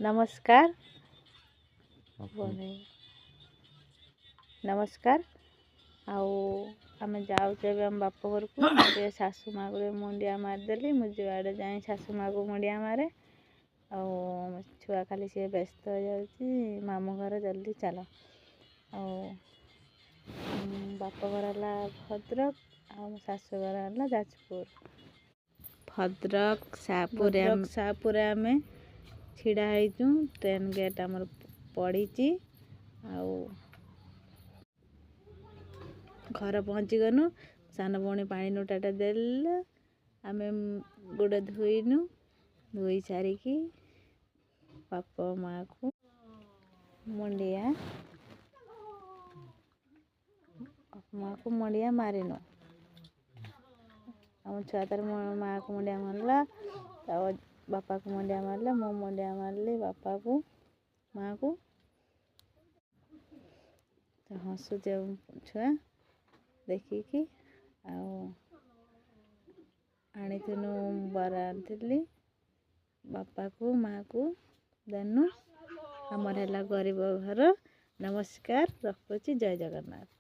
नमस्कार नमस्कार आम जाऊे आम बाप घर को मुझे सासू माँ को मुंडिया मारिदेली मुझे आड़े जाए सासू माँ को मुंडिया मारे छुआ खाली सी व्यस्त हो जाऊँगी मामू घर जल्दी चल बाप घर है भद्रक शाशु घर है जाजपुर भद्रक सापुर आम छिड़ा होइचु ट्रेन गेट आमर पड़ी घर पहुँची गनु सान भौणी पानी नोटाटा देल आम गोड़ धोइनु धोई सारिकी बाप माँ को मुंडिया मारिनु आम छुआ तार माँ को मुंडिया मारला बापा को मुंडिया मारला मो मुंडिया मारली बापा को माँ को तो हसु छुआ देखिकी आनीनु बरा आनी बापा को माँ को देनु आमर है गरीब घर। नमस्कार रखुची जय जगन्नाथ।